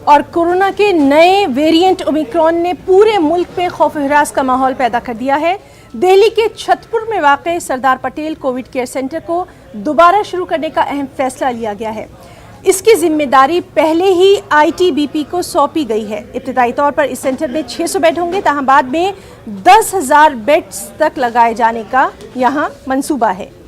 और कोरोना के नए वेरिएंट ओमिक्रॉन ने पूरे मुल्क में खौफ-ओ-हरास का माहौल पैदा कर दिया है। दिल्ली के छतरपुर में वाक़े Sardar Patel Covid care centre को दोबारा शुरू करने का अहम फैसला लिया गया है। इसकी जिम्मेदारी पहले ही आईटीबीपी को सौंपी गई है। इब्तिदाई तौर पर इस सेंटर में 600 बेड होंगे, ताहम बाद में 10,000 बेड्स तक लगाए जाने का यहाँ मंसूबा है।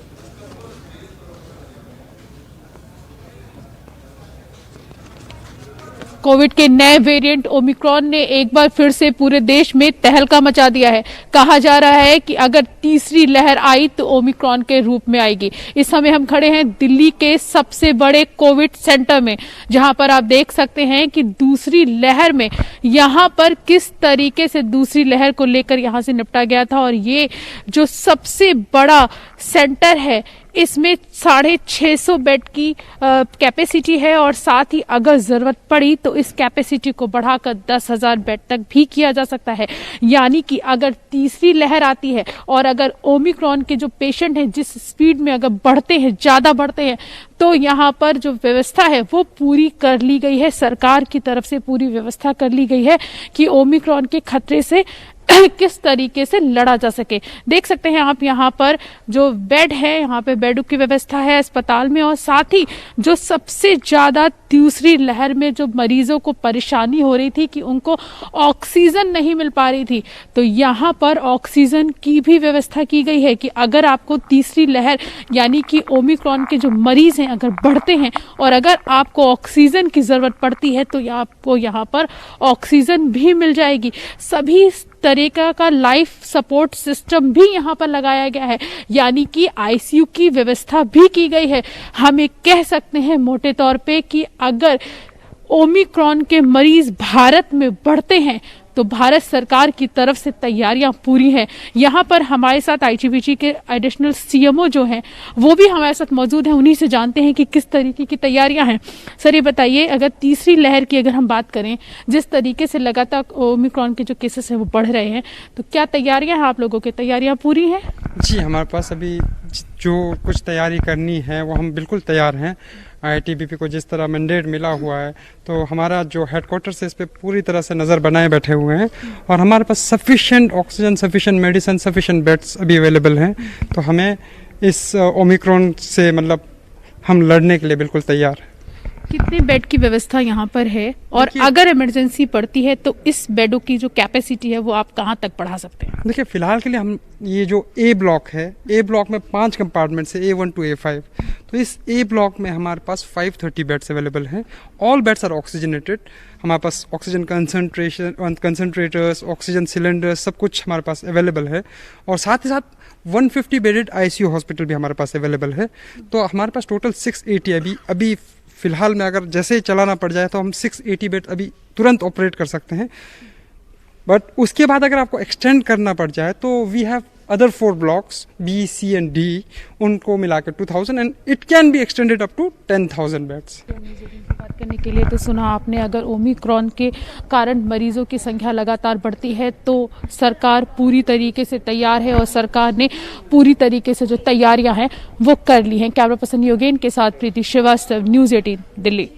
कोविड के नए वेरिएंट ओमिक्रॉन ने एक बार फिर से पूरे देश में तहलका मचा दिया है। कहा जा रहा है कि अगर तीसरी लहर आई तो ओमिक्रॉन के रूप में आएगी। इस समय हम खड़े हैं दिल्ली के सबसे बड़े कोविड सेंटर में, जहां पर आप देख सकते हैं कि दूसरी लहर में यहां पर किस तरीके से दूसरी लहर को लेकर यहां से निपटा गया था। और ये जो सबसे बड़ा सेंटर है, इसमें 650 बेड की कैपेसिटी है और साथ ही अगर जरूरत पड़ी तो इस कैपेसिटी को बढ़ाकर 10,000 बेड तक भी किया जा सकता है। यानी कि अगर तीसरी लहर आती है और अगर ओमिक्रॉन के जो पेशेंट हैं जिस स्पीड में अगर बढ़ते हैं, ज्यादा बढ़ते हैं, तो यहाँ पर जो व्यवस्था है वो पूरी कर ली गई है। सरकार की तरफ से पूरी व्यवस्था कर ली गई है कि ओमिक्रॉन के खतरे से किस तरीके से लड़ा जा सके। देख सकते हैं आप यहाँ पर जो बेड है, यहाँ पे बेडों की व्यवस्था है अस्पताल में। और साथ ही जो सबसे ज्यादा दूसरी लहर में जो मरीजों को परेशानी हो रही थी कि उनको ऑक्सीजन नहीं मिल पा रही थी, तो यहाँ पर ऑक्सीजन की भी व्यवस्था की गई है कि अगर आपको तीसरी लहर यानी कि ओमिक्रॉन के जो मरीज हैं अगर बढ़ते हैं और अगर आपको ऑक्सीजन की जरूरत पड़ती है तो आपको यहाँ पर ऑक्सीजन भी मिल जाएगी। सभी तरीका का लाइफ सपोर्ट सिस्टम भी यहाँ पर लगाया गया है, यानी कि आईसीयू की व्यवस्था भी की गई है। हम एक कह सकते हैं मोटे तौर पे कि अगर ओमिक्रॉन के मरीज भारत में बढ़ते हैं तो भारत सरकार की तरफ से तैयारियां पूरी हैं। यहाँ पर हमारे साथ आईटीबीपी के एडिशनल सीएमओ जो हैं वो भी हमारे साथ मौजूद हैं। उन्हीं से जानते हैं कि किस तरीके की तैयारियां हैं। सर ये बताइए, अगर तीसरी लहर की अगर हम बात करें, जिस तरीके से लगातार ओमिक्रॉन के जो केसेस हैं वो बढ़ रहे हैं, तो क्या तैयारियां हैं आप लोगों की? तैयारियां पूरी हैं? जी, हमारे पास अभी जो कुछ तैयारी करनी है वो हम बिल्कुल तैयार हैं। आईटीबीपी को जिस तरह मैंडेट मिला हुआ है तो हमारा जो हेडक्वार्टर्स है इस पे पूरी तरह से नज़र बनाए बैठे हुए हैं और हमारे पास sufficient oxygen, sufficient medicine, sufficient beds अभी अवेलेबल हैं। तो हमें इस ओमिक्रॉन से मतलब हम लड़ने के लिए बिल्कुल तैयार हैं। कितने बेड की व्यवस्था यहाँ पर है और अगर इमरजेंसी पड़ती है तो इस बेडों की जो कैपेसिटी है वो आप कहाँ तक बढ़ा सकते हैं? देखिए, फिलहाल के लिए हम ये जो ए ब्लॉक है, ए ब्लॉक में 5 कंपार्टमेंट्स है, A1 to A5। तो इस ए ब्लॉक में हमारे पास 530 बेड्स अवेलेबल हैं। All beds are oxygenated. हमारे पास ऑक्सीजन कंसनट्रेटर्स, ऑक्सीजन सिलेंडर्स, सब कुछ हमारे पास अवेलेबल है। और साथ ही साथ 150 बेडेड आईसीयू हॉस्पिटल भी हमारे पास अवेलेबल है। तो हमारे पास टोटल 680 अभी फिलहाल में अगर जैसे ही चलाना पड़ जाए तो हम 680 बेड अभी तुरंत ऑपरेट कर सकते हैं। बट उसके बाद अगर आपको एक्सटेंड करना पड़ जाए तो we have other 4 blocks B, C and D, उनको मिलाकर 2000 and it can be extended up to 10,000 beds. बात करने के लिए तो सुना आपने, अगर ओमिक्रॉन के कारण मरीजों की संख्या लगातार बढ़ती है तो सरकार पूरी तरीके से तैयार है और सरकार ने पूरी तरीके से जो तैयारियां हैं वो कर ली हैं। कैमरा पर्सन योगेन के साथ प्रीति श्रीवास्तव, न्यूज़ 18 दिल्ली।